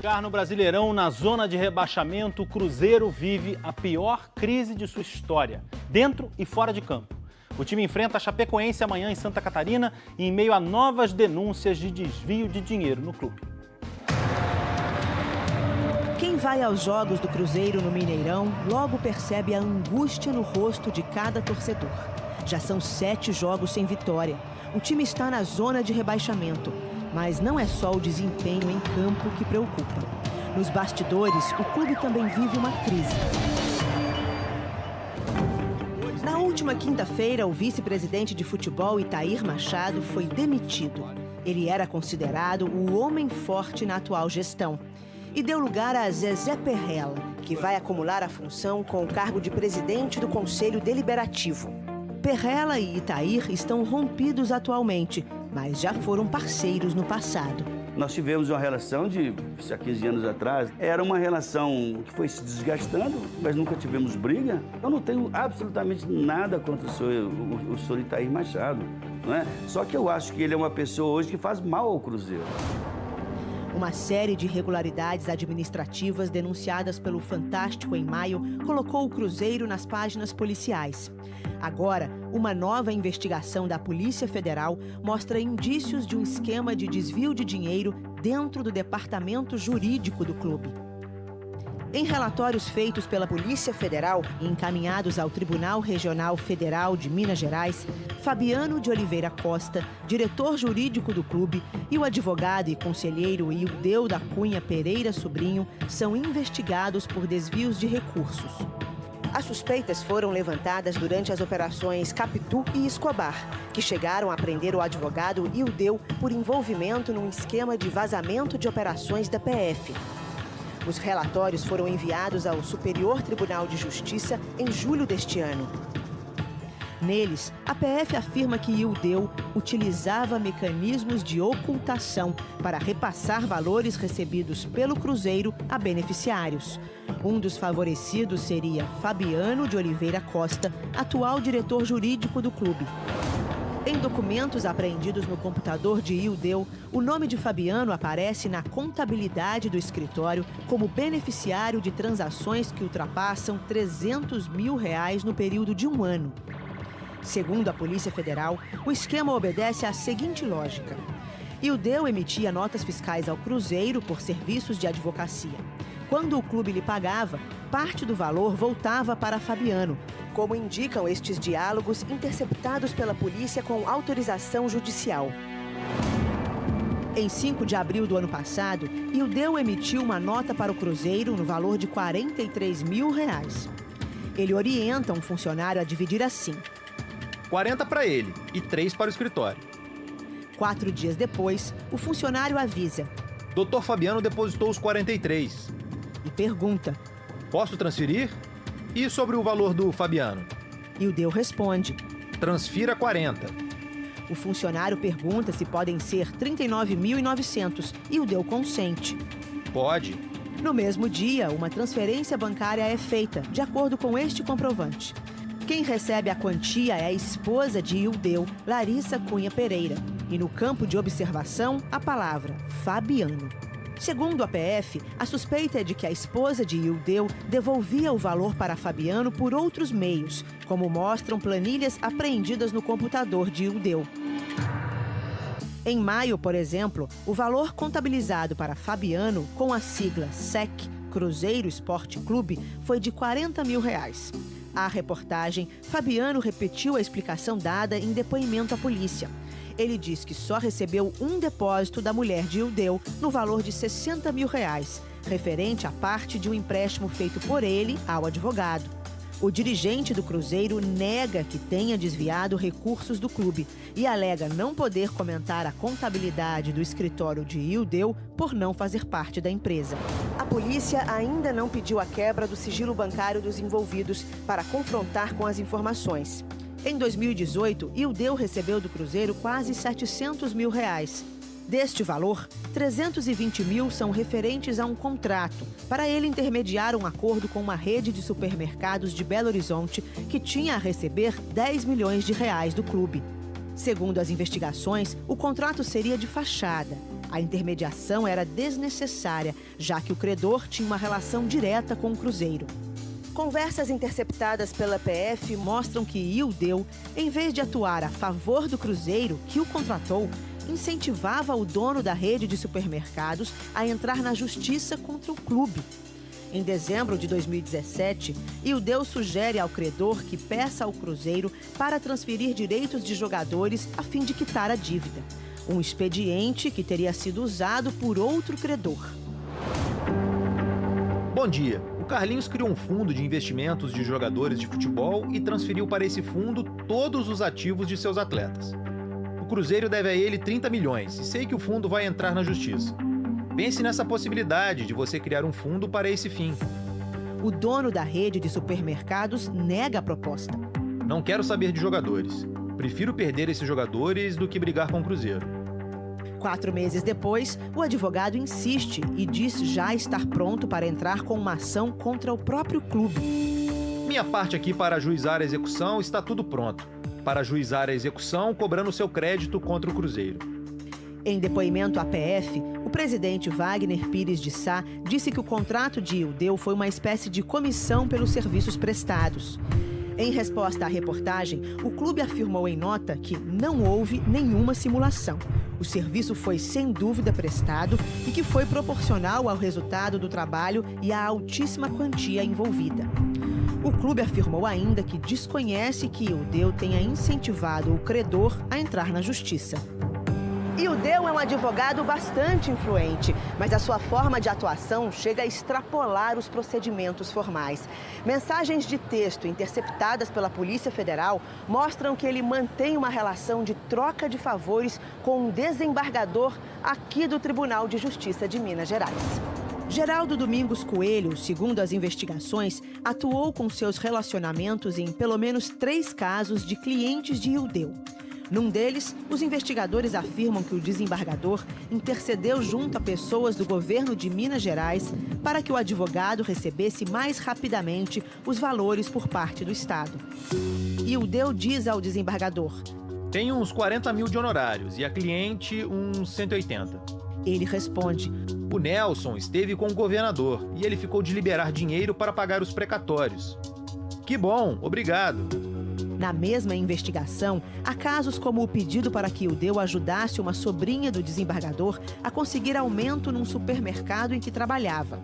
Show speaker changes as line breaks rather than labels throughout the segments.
No Brasileirão, na zona de rebaixamento, o Cruzeiro vive a pior crise de sua história, dentro e fora de campo. O time enfrenta a Chapecoense amanhã em Santa Catarina, em meio a novas denúncias de desvio de dinheiro no clube.
Quem vai aos jogos do Cruzeiro no Mineirão logo percebe a angústia no rosto de cada torcedor. Já são 7 jogos sem vitória. O time está na zona de rebaixamento. Mas não é só o desempenho em campo que preocupa. Nos bastidores, o clube também vive uma crise. Na última quinta-feira, o vice-presidente de futebol, Itair Machado, foi demitido. Ele era considerado o homem forte na atual gestão. E deu lugar a Zezé Perrella, que vai acumular a função com o cargo de presidente do Conselho Deliberativo. Perrella e Itair estão rompidos atualmente, mas já foram parceiros no passado.
Nós tivemos uma relação de, há 15 anos atrás, era uma relação que foi se desgastando, mas nunca tivemos briga. Eu não tenho absolutamente nada contra o senhor Itair Machado, não é? Só que eu acho que ele é uma pessoa hoje que faz mal ao Cruzeiro.
Uma série de irregularidades administrativas denunciadas pelo Fantástico em maio colocou o Cruzeiro nas páginas policiais. Agora, uma nova investigação da Polícia Federal mostra indícios de um esquema de desvio de dinheiro dentro do departamento jurídico do clube. Em relatórios feitos pela Polícia Federal e encaminhados ao Tribunal Regional Federal de Minas Gerais, Fabiano de Oliveira Costa, diretor jurídico do clube, e o advogado e conselheiro Ildeu da Cunha Pereira Sobrinho são investigados por desvios de recursos. As suspeitas foram levantadas durante as operações Capitu e Escobar, que chegaram a prender o advogado Ildeu por envolvimento num esquema de vazamento de operações da PF. Os relatórios foram enviados ao Superior Tribunal de Justiça em julho deste ano. Neles, a PF afirma que Ildeu utilizava mecanismos de ocultação para repassar valores recebidos pelo Cruzeiro a beneficiários. Um dos favorecidos seria Fabiano de Oliveira Costa, atual diretor jurídico do clube. Em documentos apreendidos no computador de Ildeu, o nome de Fabiano aparece na contabilidade do escritório como beneficiário de transações que ultrapassam R$300 mil no período de um ano. Segundo a Polícia Federal, o esquema obedece à seguinte lógica. Ildeu emitia notas fiscais ao Cruzeiro por serviços de advocacia. Quando o clube lhe pagava, parte do valor voltava para Fabiano, como indicam estes diálogos interceptados pela polícia com autorização judicial. Em 5 de abril do ano passado, Ildeu emitiu uma nota para o Cruzeiro no valor de R$43 mil. Ele orienta um funcionário a dividir assim:
40 para ele e 3 para o escritório.
4 dias depois, o funcionário avisa:
Dr. Fabiano depositou os 43.
E pergunta:
Posso transferir? E sobre o valor do Fabiano?
Ildeu responde:
Transfira 40.
O funcionário pergunta se podem ser 39.900 e Ildeu consente.
Pode.
No mesmo dia, uma transferência bancária é feita, de acordo com este comprovante. Quem recebe a quantia é a esposa de Ildeu, Larissa Cunha Pereira. E no campo de observação, a palavra Fabiano. Segundo a PF, a suspeita é de que a esposa de Ildeu devolvia o valor para Fabiano por outros meios, como mostram planilhas apreendidas no computador de Ildeu. Em maio, por exemplo, o valor contabilizado para Fabiano, com a sigla SEC, Cruzeiro Esporte Clube, foi de R$40 mil. À reportagem, Fabiano repetiu a explicação dada em depoimento à polícia. Ele diz que só recebeu um depósito da mulher de Ildeu no valor de R$60 mil, referente à parte de um empréstimo feito por ele ao advogado. O dirigente do Cruzeiro nega que tenha desviado recursos do clube e alega não poder comentar a contabilidade do escritório de Ildeu por não fazer parte da empresa. A polícia ainda não pediu a quebra do sigilo bancário dos envolvidos para confrontar com as informações. Em 2018, Ildeu recebeu do Cruzeiro quase R$700 mil. Deste valor, 320 mil são referentes a um contrato para ele intermediar um acordo com uma rede de supermercados de Belo Horizonte que tinha a receber R$10 milhões do clube. Segundo as investigações, o contrato seria de fachada. A intermediação era desnecessária, já que o credor tinha uma relação direta com o Cruzeiro. Conversas interceptadas pela PF mostram que Ildeu, em vez de atuar a favor do Cruzeiro, que o contratou, incentivava o dono da rede de supermercados a entrar na justiça contra o clube. Em dezembro de 2017, Ildeu sugere ao credor que peça ao Cruzeiro para transferir direitos de jogadores a fim de quitar a dívida. Um expediente que teria sido usado por outro credor.
Bom dia. O Carlinhos criou um fundo de investimentos de jogadores de futebol e transferiu para esse fundo todos os ativos de seus atletas. O Cruzeiro deve a ele 30 milhões e sei que o fundo vai entrar na justiça. Pense nessa possibilidade de você criar um fundo para esse fim.
O dono da rede de supermercados nega a proposta.
Não quero saber de jogadores. Prefiro perder esses jogadores do que brigar com o Cruzeiro.
4 meses depois, o advogado insiste e diz já estar pronto para entrar com uma ação contra o próprio clube.
Minha parte aqui para ajuizar a execução está tudo pronto. Para ajuizar a execução, cobrando seu crédito contra o Cruzeiro.
Em depoimento à PF, o presidente Wagner Pires de Sá disse que o contrato de Ildeu foi uma espécie de comissão pelos serviços prestados. Em resposta à reportagem, o clube afirmou em nota que não houve nenhuma simulação. O serviço foi sem dúvida prestado e que foi proporcional ao resultado do trabalho e à altíssima quantia envolvida. O clube afirmou ainda que desconhece que Ildeu tenha incentivado o credor a entrar na justiça. Ildeu é um advogado bastante influente, mas a sua forma de atuação chega a extrapolar os procedimentos formais. Mensagens de texto interceptadas pela Polícia Federal mostram que ele mantém uma relação de troca de favores com um desembargador aqui do Tribunal de Justiça de Minas Gerais. Geraldo Domingos Coelho, segundo as investigações, atuou com seus relacionamentos em pelo menos 3 casos de clientes de Ildeu. Num deles, os investigadores afirmam que o desembargador intercedeu junto a pessoas do governo de Minas Gerais para que o advogado recebesse mais rapidamente os valores por parte do Estado. Ildeu diz ao desembargador:
Tenho uns 40 mil de honorários e a cliente uns 180.
Ele responde:
O Nelson esteve com o governador e ele ficou de liberar dinheiro para pagar os precatórios. Que bom, obrigado.
Na mesma investigação, há casos como o pedido para que Ildeu ajudasse uma sobrinha do desembargador a conseguir aumento num supermercado em que trabalhava.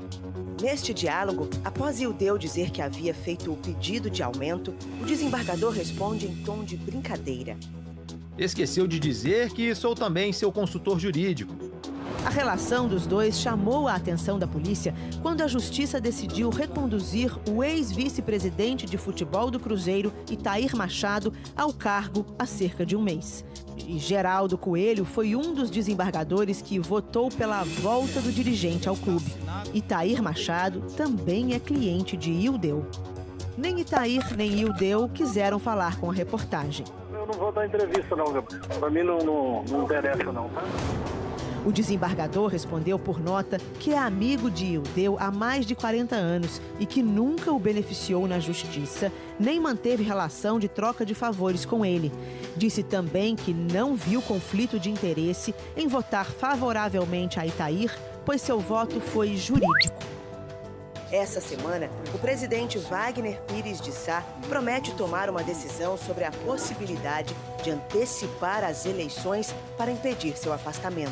Neste diálogo, após Ildeu dizer que havia feito o pedido de aumento, o desembargador responde em tom de brincadeira:
Esqueceu de dizer que sou também seu consultor jurídico.
A relação dos dois chamou a atenção da polícia quando a justiça decidiu reconduzir o ex-vice-presidente de futebol do Cruzeiro, Itair Machado, ao cargo há cerca de um mês. E Geraldo Coelho foi um dos desembargadores que votou pela volta do dirigente ao clube. Itair Machado também é cliente de Ildeu. Nem Itair nem Ildeu quiseram falar com a reportagem.
Eu não vou dar entrevista não, para mim não interessa não, tá?
O desembargador respondeu por nota que é amigo de Ildeu há mais de 40 anos e que nunca o beneficiou na justiça, nem manteve relação de troca de favores com ele. Disse também que não viu conflito de interesse em votar favoravelmente a Itair, pois seu voto foi jurídico. Essa semana, o presidente Wagner Pires de Sá promete tomar uma decisão sobre a possibilidade de antecipar as eleições para impedir seu afastamento.